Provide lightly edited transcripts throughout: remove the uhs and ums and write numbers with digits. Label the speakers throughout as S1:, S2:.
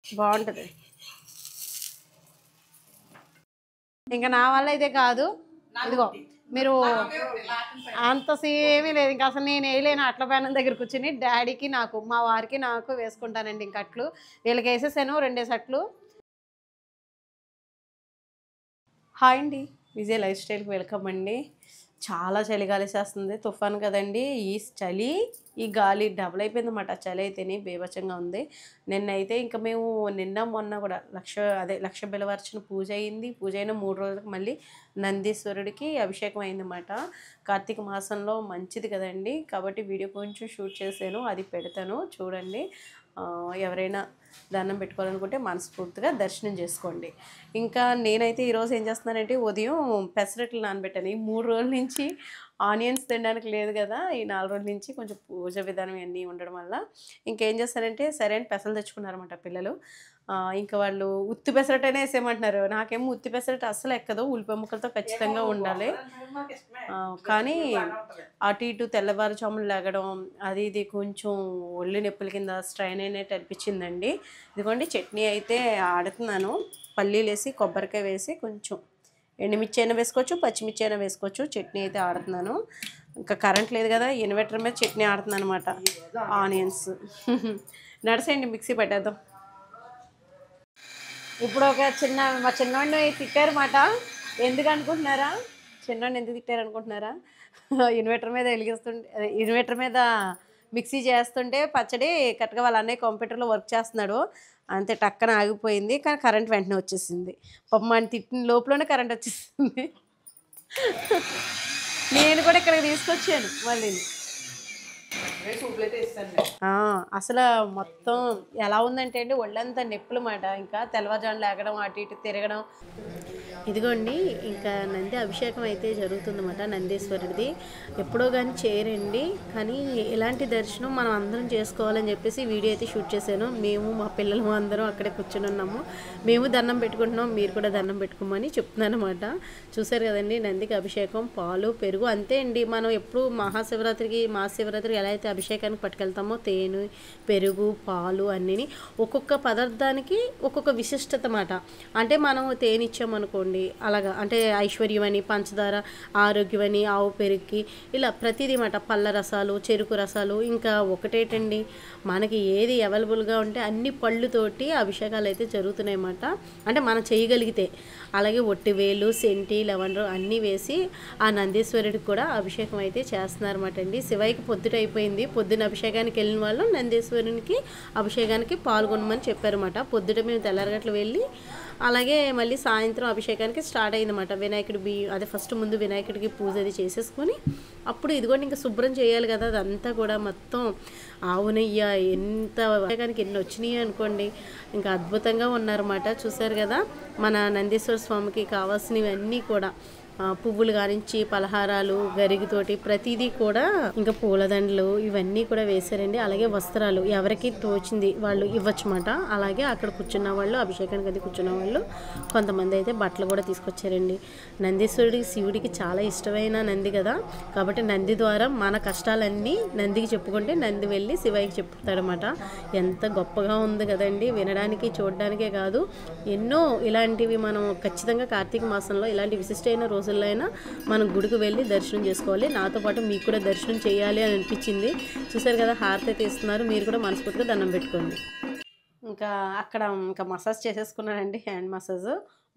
S1: బాగుంటుంది. ఇంకా నా వల్ల అయితే కాదు. ఇదిగో మీరు అంత సేమీ లేదు. ఇంకా అసలు నేను వేయలేను. అట్ల పైన దగ్గర కూర్చుని డాడీకి నాకు మా వారికి నాకు వేసుకుంటానండి. ఇంక అట్లు వీళ్ళకి వేసేసాను 2 అట్లు. హాయ్ అండి, విజయ్ లైఫ్ స్టైల్కి వెల్కమ్ అండి. చాలా చలిగాలేసేస్తుంది, తుఫాను కదండి. ఈ చలి ఈ గాలి డబుల్ అయిపోయిందన్నమాట. చలి అయితేనే బీభత్సంగా ఉంది. నిన్నైతే ఇంకా మేము నిన్న మొన్న కూడా లక్ష బిలవర్చన పూజ అయింది. పూజ అయిన 3 రోజులకు మళ్ళీ నందీశ్వరుడికి అభిషేకం అయిందన్నమాట. కార్తీక మాసంలో మంచిది కదండి, కాబట్టి వీడియో కొంచెం షూట్ చేశాను, అది పెడతాను చూడండి. ఎవరైనా దండం పెట్టుకోవాలనుకుంటే మనస్ఫూర్తిగా దర్శనం చేసుకోండి. ఇంకా నేనైతే ఈరోజు ఏం చేస్తున్నానంటే ఉదయం పెసరట్లు నానబెట్టాను. ఈ 3 రోజుల నుంచి ఆనియన్స్ తినడానికి లేదు కదా, ఈ 4 రోజుల నుంచి కొంచెం పూజ విధానం ఇవన్నీ ఉండడం వల్ల ఇంకేం చేస్తానంటే సరే అని పెసలు తెచ్చుకున్నారన్నమాట పిల్లలు. ఇంకా వాళ్ళు ఉత్తి పెసరట్టనే వేసేయమంటున్నారు. నాకేమో ఉత్తి పెసరట్టు అస్సలు ఎక్కదు, ఉల్లిపాయ ముక్కలతో ఖచ్చితంగా ఉండాలి. కానీ అటు ఇటు తెల్లవారుజామున లెగడం అది ఇది కొంచెం ఒళ్ళు నొప్పుల కింద స్ట్రైన్ అయినట్టు అనిపించిందండి. ఇదిగోండి చట్నీ అయితే ఆడుతున్నాను. పల్లీలు వేసి కొబ్బరికాయ వేసి కొంచెం ఎండుమిర్చి అయినా వేసుకోవచ్చు, పచ్చిమిర్చి అయినా వేసుకోవచ్చు. చట్నీ అయితే ఆడుతున్నాను. ఇంకా కరెంట్ లేదు కదా, ఇన్వర్టర్ మీద చట్నీ ఆడుతున్నాను అనమాట. ఆనియన్స్ నడిసేయండి, మిక్సీ పెట్టేద్దాం. ఇప్పుడు ఒక మా చిన్నవాడిని తిట్టారన్నమాట. ఎందుకు అనుకుంటున్నారా? చిన్నవాడిని ఎందుకు తిట్టారు అనుకుంటున్నారా? ఇన్వర్టర్ మీద ఇన్వర్టర్ మీద మిక్సీ చేస్తుంటే పచ్చడి కరెక్ట్గా వాళ్ళ అన్నయ్య కంప్యూటర్లో వర్క్ చేస్తున్నాడు, అంతే టక్కన ఆగిపోయింది. కానీ కరెంట్ వెంటనే వచ్చేసింది. పాపం మన తిట్టిన లోపలనే కరెంట్ వచ్చేసింది. నేను కూడా ఇక్కడికి తీసుకొచ్చాను మళ్ళీ. అసలు మొత్తం ఎలా ఉందంటే అండి, ఒళ్ళంతా నొప్పులు మాట. ఇంకా తెల్లవారుజామున లేగడం, అటు ఇటు తిరగడం. ఇదిగోండి ఇంకా నంది అభిషేకం అయితే జరుగుతుందన్నమాట. నందీశ్వరుడిది ఎప్పుడో కానీ చేయరండి, కానీ ఇలాంటి దర్శనం మనం అందరం చేసుకోవాలని చెప్పేసి వీడియో అయితే షూట్ చేశాను. మేము మా పిల్లలు అందరం అక్కడే కూర్చొని ఉన్నాము. మేము దండం పెట్టుకుంటున్నాం, మీరు కూడా దండం పెట్టుకోమని చెప్తున్నాను అనమాట. చూసారు కదండి నందికి అభిషేకం, పాలు పెరుగు అంతే అండి. మనం ఎప్పుడు మహాశివరాత్రికి ఎలా అయితే అభిషేకానికి పట్టుకెళ్తామో తేనె పెరుగు పాలు అన్నీ ఒక్కొక్క పదార్థానికి ఒక్కొక్క విశిష్టత మాట. అంటే మనం తేనె ఇచ్చామనుకోండి అలాగా, అంటే ఐశ్వర్యం అని, పంచదార ఆరోగ్యం అని, ఆవు పెరుగుకి ఇలా ప్రతిదీ మాట. పళ్ళ రసాలు, చెరుకు రసాలు, ఇంకా ఒకటేటండి మనకి ఏది అవైలబుల్గా ఉంటే అన్ని పళ్ళుతోటి అభిషేకాలు అయితే జరుగుతున్నాయి అన్నమాట. అంటే మనం చేయగలిగితే. అలాగే ఒట్టివేలు, సెంటి, లవండ్రం అన్నీ వేసి ఆ నందీశ్వరుడికి కూడా అభిషేకం అయితే చేస్తున్నారన్నమాట అండి. శివయ్యకి పొద్దుట అయిపోయింది. పొద్దున అభిషేకానికి వెళ్ళిన వాళ్ళు నందీశ్వరునికి అభిషేకానికి పాల్గొనమని చెప్పారన్నమాట. పొద్దుట మేము తెల్లారగట్లు వెళ్ళి అలాగే మళ్ళీ సాయంత్రం అభిషేకానికి స్టార్ట్ అయిందన్నమాట. అదే ఫస్ట్ ముందు వినాయకుడికి పూజ అది చేసేసుకొని అప్పుడు ఇదిగోండి ఇంకా శుభ్రం చేయాలి కదా, అదంతా కూడా మొత్తం ఆవు నెయ్యి ఎంత అభిషేకానికి ఎన్ని వచ్చినాయి అనుకోండి. ఇంకా అద్భుతంగా ఉన్నారన్నమాట. చూసారు కదా మన నందీశ్వర స్వామికి కావాల్సినవన్నీ కూడా పువ్వులు గారించి పలహారాలు గరిగితోటి ప్రతిదీ కూడా, ఇంకా పూలదండలు ఇవన్నీ కూడా వేశారండి. అలాగే వస్త్రాలు ఎవరికి తోచింది వాళ్ళు ఇవ్వచ్చమాట. అలాగే అక్కడ కూర్చున్న వాళ్ళు, అభిషేకానికి అది కూర్చున్న వాళ్ళు కొంతమంది అయితే బట్టలు కూడా తీసుకొచ్చారండి. నందీశ్వరుడికి శివుడికి చాలా ఇష్టమైన నంది కదా, కాబట్టి నంది ద్వారా మన కష్టాలన్నీ నందికి చెప్పుకుంటే నంది వెళ్ళి శివయ్యకి చెప్తాడనమాట. ఎంత గొప్పగా ఉంది కదండి, వినడానికి చూడడానికే కాదు, ఎన్నో ఇలాంటివి మనం ఖచ్చితంగా కార్తీక మాసంలో ఇలాంటి విశిష్టమైన రోజుల్లో అయినా మనం గుడికి వెళ్ళి దర్శనం చేసుకోవాలి. నాతో పాటు మీకు కూడా దర్శనం చేయాలి అని అనిపించింది. చూసారు కదా హారతి తీస్తున్నారు, మీరు కూడా మనస్ఫూర్తిగా దండం పెట్టుకోండి. ఇంకా అక్కడ ఇంకా మసాజ్ చేసేసుకున్నానండి, హ్యాండ్ మసాజ్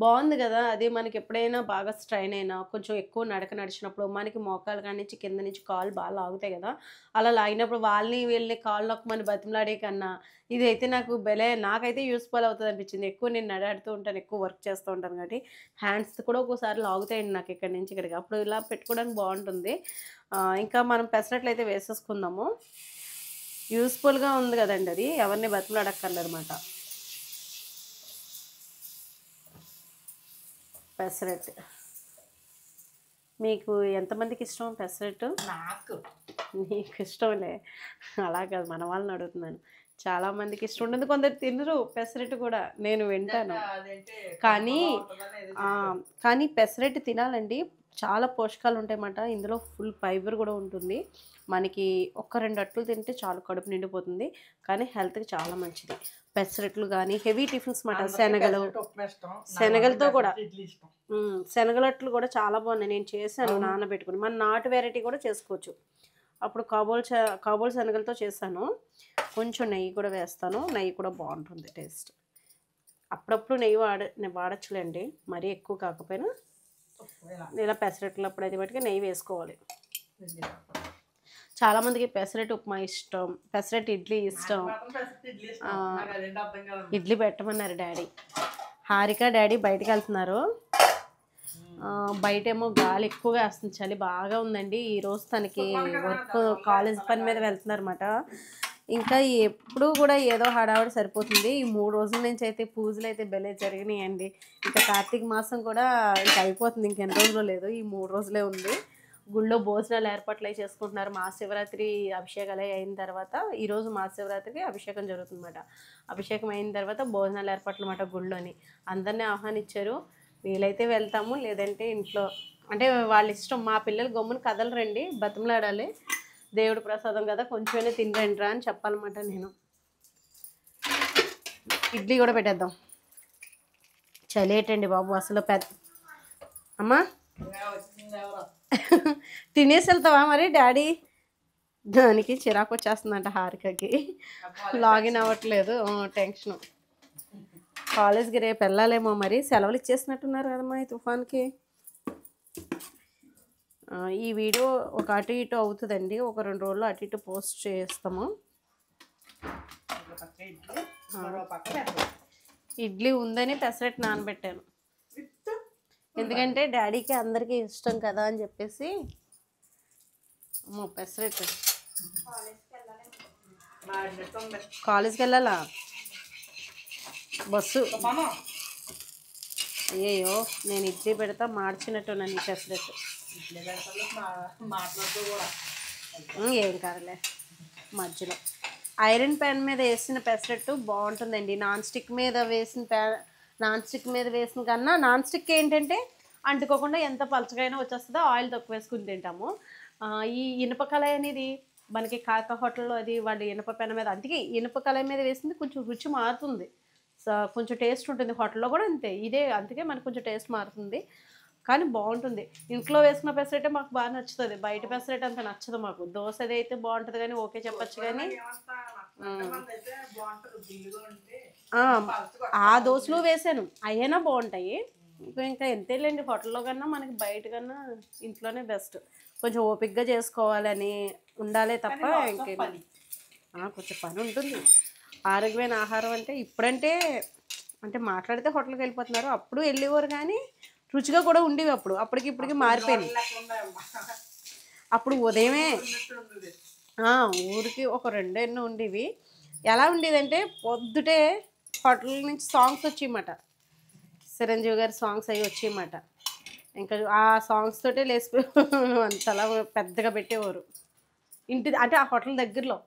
S1: బాగుంది కదా. అది మనకి ఎప్పుడైనా బాగా స్ట్రైన్ అయినా కొంచెం ఎక్కువ నడక నడిచినప్పుడు మనకి మోకాలు కాడి నుంచి కింద నుంచి కాళ్ళు బాగా లాగుతాయి కదా, అలా లాగినప్పుడు వాళ్ళని వీళ్ళని కాళ్ళు నొక్కమని బతిమలాడే కన్నా ఇదైతే నాకైతే యూస్ఫుల్ అవుతుంది అనిపించింది. ఎక్కువ నేను నడాడుతూ ఉంటాను, ఎక్కువ వర్క్ చేస్తూ ఉంటాను కాబట్టి హ్యాండ్స్ కూడా ఒక్కోసారి లాగుతాయండి నాకు ఇక్కడి నుంచి ఇక్కడికి. అప్పుడు ఇలా పెట్టుకోవడానికి బాగుంటుంది. ఇంకా మనం పెసరట్లు అయితే వేసేసుకుందాము. యూస్ఫుల్గా ఉంది కదండి, అది ఎవరిని బతిమలాడక్కర్లేదన్నమాట. పెసరట్టు మీకు ఎంతమందికి ఇష్టం పెసరట్టు?
S2: నాకు
S1: నీకు ఇష్టంలే, అలా కాదు మన వాళ్ళని అడుగుతున్నాను. చాలామందికి ఇష్టం ఉంటుంది, కొందరు తినరు పెసరట్టు కూడా, నేను వింటాను. కానీ కానీ పెసరట్టు తినాలండి, చాలా పోషకాలు ఉంటాయన్నమాట. ఇందులో ఫుల్ ఫైబర్ కూడా ఉంటుంది. మనకి ఒక 2 అట్లు తింటే చాలు, కడుపు నిండిపోతుంది. కానీ హెల్త్కి చాలా మంచిది. పెసరట్లు కానీ హెవీ టిఫిన్స్ మాట. శనగలతో కూడా శనగలట్లు కూడా చాలా బాగున్నాయి. నేను చేశాను నానబెట్టుకుని. మన నాటు వెరైటీ కూడా చేసుకోవచ్చు. అప్పుడు కాబోల్ శనగలతో చేశాను. కొంచెం నెయ్యి కూడా వేస్తాను. నెయ్యి కూడా బాగుంటుంది టేస్ట్. అప్పుడప్పుడు నెయ్యి వాడచ్చులేండి, మరీ ఎక్కువ కాకపోయినా. ఇలా పెసరట్లప్పుడు అయితే బట్టి నెయ్యి వేసుకోవాలి. చాలామందికి పెసరట్టు ఉప్మా ఇష్టం, పెసరట్టు ఇడ్లీ ఇష్టం. ఇడ్లీ పెట్టమన్నారు డాడీ. హారిక డాడీ బయటకు వెళ్తున్నారు. బయటేమో గాలి ఎక్కువగా వస్తుంది, చలి బాగా ఉందండి. ఈరోజు తనకి వర్క్ కాలేజ్ పని మీద వెళ్తున్నారన్నమాట. ఇంకా ఎప్పుడు కూడా ఏదో హడావుడి సరిపోతుంది. ఈ 3 రోజుల నుంచి అయితే పూజలు అయితే భలే జరిగినాయండి. ఇంకా కార్తీక మాసం కూడా ఇంకా అయిపోతుంది, ఇంకెన్ని రోజులు లేదు, ఈ 3 రోజులే ఉంది. గుళ్ళో భోజనాలు ఏర్పాట్లు చేసుకుంటున్నారు. మహాశివరాత్రి అభిషేకాలు అయిన తర్వాత, ఈరోజు మహాశివరాత్రికి అభిషేకం జరుగుతుందన్నమాట. అభిషేకం అయిన తర్వాత భోజనాలు ఏర్పాట్లు అన్నమాట. గుళ్ళోని అందరినీ ఆహ్వానించారు. వీలైతే వెళ్తాము, లేదంటే ఇంట్లో, అంటే వాళ్ళ ఇష్టం. మా పిల్లలు గమ్మున కదలరండి, బతిమలాడాలి. దేవుడి ప్రసాదం కదా, కొంచెమైనా తినరండి రా అని చెప్పాలన్నమాట నేను. ఇడ్లీ కూడా పెట్టేద్దాం. చలేటండి బాబు అసలు. అమ్మా తినేసి వెళ్తావా మరి డాడీ? దానికి చిరాకు వచ్చేస్తుందంట హారికకి, లాగిన్ అవ్వట్లేదు, టెన్షను. కాలేజ్కి రేపు వెళ్ళాలేమో, మరి సెలవులు ఇచ్చేసినట్టున్నారు కదమ్మా ఈ తుఫాన్కి. ఈ వీడియో ఒక అటు ఇటు అవుతుందండి, ఒక 2 రోజులు అటు ఇటు పోస్ట్ చేస్తాము. ఇడ్లీ ఉందని పెసరట్టు నానబెట్టాను, ఎందుకంటే డాడీకి అందరికీ ఇష్టం కదా అని చెప్పేసి. పెసరట్టు కాలేజ్కి వెళ్ళాలా? బస్సు. అయ్యయ్యో, నేను ఇడ్లీ పెడతా మార్చినట్టు నన్ను పెసరట్టు. ఏం కాదులే. మధ్యలో ఐరన్ ప్యాన్ మీద వేసిన పెసరట్టు బాగుంటుందండి. నాన్ స్టిక్ మీద వేసిన కన్నా, నాన్ స్టిక్ ఏంటంటే అంటుకోకుండా ఎంత పలచగైనా వచ్చేస్తుందో, ఆయిల్ తక్కువ వేసుకుని తింటాము. ఈ ఇనుప కళాయి అనేది మనకి కాకా హోటల్లో అది వాళ్ళు ఇనుప పెన మీద, అందుకే ఇనుప కళాయి మీద వేసింది కొంచెం రుచి మారుతుంది, కొంచెం టేస్ట్ ఉంటుంది. హోటల్లో కూడా అంతే, ఇదే అందుకే మనకు కొంచెం టేస్ట్ మారుతుంది, కానీ బాగుంటుంది. ఇంట్లో వేసుకున్న పెసరట్టే మాకు బాగా నచ్చుతుంది, బయట పెసరట్టు అంత నచ్చదు మాకు. దోశ అది అయితే బాగుంటుంది కానీ ఓకే చెప్పచ్చు, కానీ ఆ దోశలు వేసాను అయ్యేనా బాగుంటాయి. ఇంకా ఎంతేలేండి, హోటల్లో కన్నా మనకి బయట కన్నా ఇంట్లోనే బెస్ట్. కొంచెం ఓపిక్గా చేసుకోవాలని ఉండాలే తప్ప ఇంకేం. కొంచెం పని ఉంటుంది. ఆరోగ్యమైన ఆహారం అంటే ఇప్పుడంటే, అంటే మాట్లాడితే హోటల్కి వెళ్ళిపోతున్నారు, అప్పుడు వెళ్ళేవారు కానీ రుచిగా కూడా ఉండేవి. అప్పటికి ఇప్పటికి మారిపోయింది. అప్పుడు ఉదయమే ఊరికి ఒక 2 ఎన్నో ఉండేవి. ఎలా ఉండేదంటే పొద్దుటే హోటల్ నుంచి సాంగ్స్ వచ్చేయమాట, చిరంజీవి గారి సాంగ్స్ అవి వచ్చేయమాట. ఇంకా ఆ సాంగ్స్ తోటే లేచిపోయి అంతలా పెద్దగా పెట్టేవారు ఇంటి, అంటే ఆ హోటల్ దగ్గరలో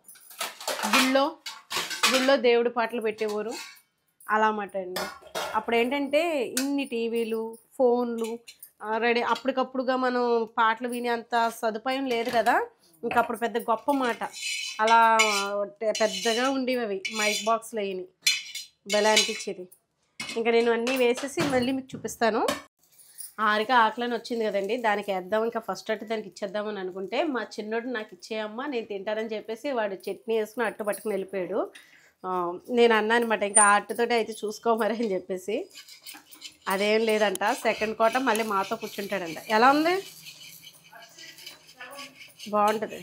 S1: గుళ్ళో దేవుడి పాటలు పెట్టేవారు అలా మాట అండి. అప్పుడు ఏంటంటే ఇన్ని టీవీలు, ఫోన్లు రెడీ, అప్పటికప్పుడుగా మనం పాటలు వినే అంత సదుపాయం లేదు కదా. ఇంకా అప్పుడు పెద్ద గొప్ప మాట. అలా పెద్దగా ఉండేవి అవి మైక్ బాక్స్లు అయ్యి, భలే అనిపించేది. ఇంకా నేను అన్నీ వేసేసి మళ్ళీ మీకు చూపిస్తాను. హారిక ఆకలని వచ్చింది కదండి, దానికి వేద్దాం, ఇంకా ఫస్ట్ అట్టు దానికి ఇచ్చేద్దామని అనుకుంటే, మా చిన్నోడు నాకు ఇచ్చేయమ్మా నేను తింటానని చెప్పేసి వాడు చట్నీ వేసుకుని అట్టు పట్టుకుని వెళ్ళిపోయాడు. నేను అన్నా అనమాట, ఇంకా ఆ అట్టుతోటి అయితే చూసుకోమరి అని చెప్పేసి. అదేం లేదంట, సెకండ్ కోట మళ్ళీ మాతో కూర్చుంటాడంట. ఎలా ఉంది? బాగుంటుంది.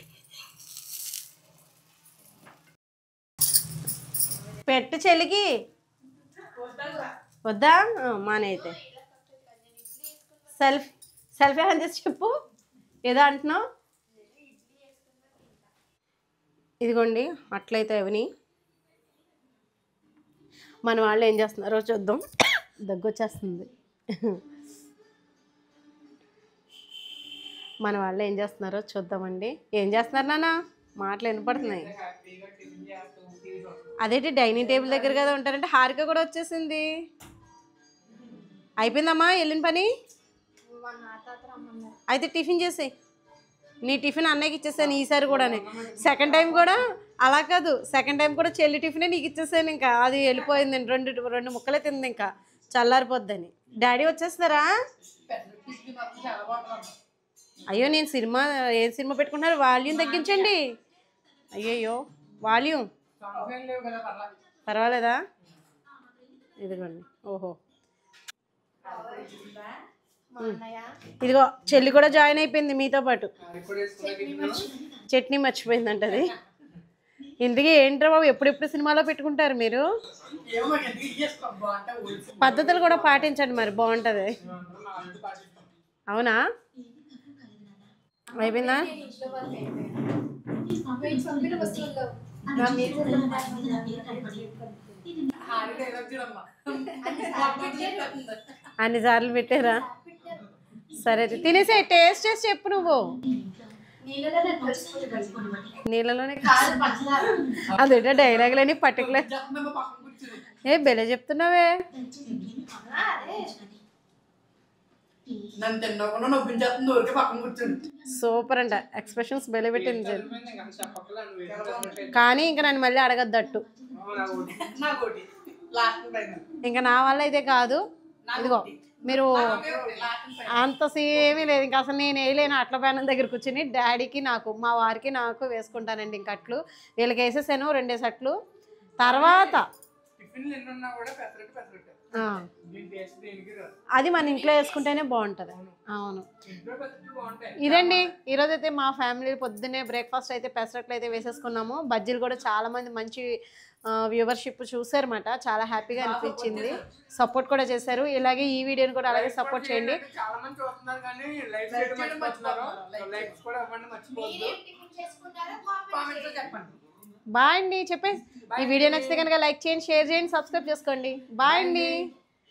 S1: పెట్టు చెలికి వద్దా? మానైతే సెల్ఫీ అని చేసి చెప్పు, ఏదో అంటున్నావు. ఇదిగోండి అట్లయితే అవని మన వాళ్ళు ఏం చేస్తున్నారో చూద్దాం. దగ్గొచ్చేస్తుంది. మన వాళ్ళు ఏం చేస్తున్నారో చూద్దామండి. ఏం చేస్తున్నారు నాన్న? మాటలు వినపడుతున్నాయి. అదేంటి డైనింగ్ టేబుల్ దగ్గర కదా ఉంటారంటే, హారిక కూడా వచ్చేసింది. అయిపోయిందమ్మా వెళ్ళిన పని? అయితే టిఫిన్ చేసేయి. నీ టిఫిన్ అన్నయ్యకి ఇచ్చేసాను ఈసారి కూడా. సెకండ్ టైం కూడా అలా కాదు, సెకండ్ టైం కూడా చెల్లి టిఫినే నీకు ఇచ్చేసాను. ఇంకా అది వెళ్ళిపోయిందండి, రెండు ముక్కలే తింది, ఇంకా చల్లారిపోద్దని. డాడీ వచ్చేస్తారా? అయ్యో నేను సినిమా ఏం సినిమా పెట్టుకుంటున్నారు? వాల్యూమ్ తగ్గించండి. అయ్యయ్యో వాల్యూమ్ పర్వాలేదా? ఇదిగోండి. ఓహో ఇదిగో చెల్లి కూడా జాయిన్ అయిపోయింది మీతో పాటు. చట్నీ మర్చిపోయిందంట అది. ఇందుకే ఏంట్రా బాబు ఎప్పుడెప్పుడు సినిమాలో పెట్టుకుంటారు మీరు? పద్ధతులు కూడా పాటించండి మరి, బాగుంటుంది. అవునా? అయిపోయిందా? అన్ని సార్లు పెట్టారా? సరే తినేసే, టేస్ట్ చేసి చెప్పు. నువ్వు నీళ్ళలోనే అదేటో డైలాగులని పర్టికులర్ ఏ బెలే చెప్తున్నావే. సూపర్ అంట, ఎక్స్ప్రెషన్స్ బెలే పెట్టింది. కానీ ఇంకా నన్ను మళ్ళీ అడగద్దట్టు, ఇంకా నా వల్ల అయితే కాదు. ఇదిగో మీరు అంత సేమీ లేదు, ఇంకా అసలు నేను వేయలేను. అట్ల ప్యానం దగ్గర కూర్చుని డాడీకి నాకు, మా వారికి నాకు వేసుకుంటానండి ఇంక అట్లు. వీళ్ళకి వేసేసాను 2 అట్లు. తర్వాత అది మన ఇంట్లో వేసుకుంటేనే బాగుంటుంది. అవును. ఇదండి ఈరోజు అయితే మా ఫ్యామిలీ పొద్దున్నే బ్రేక్ఫాస్ట్ అయితే పెసరట్లు అయితే వేసేసుకున్నాము. బజ్జీలు కూడా చాలామంది మంచి వ్యూవర్షిప్ చూసారన్నమాట, చాలా హ్యాపీగా అనిపించింది, సపోర్ట్ కూడా చేశారు. ఇలాగే ఈ వీడియోని కూడా అలాగే సపోర్ట్ చేయండి. బాయ్ అండి చెప్పేసి, ఈ వీడియో నచ్చితే కనుక లైక్ చేయండి, షేర్ చేయండి, సబ్స్క్రైబ్ చేసుకోండి. బాయ్ అండి.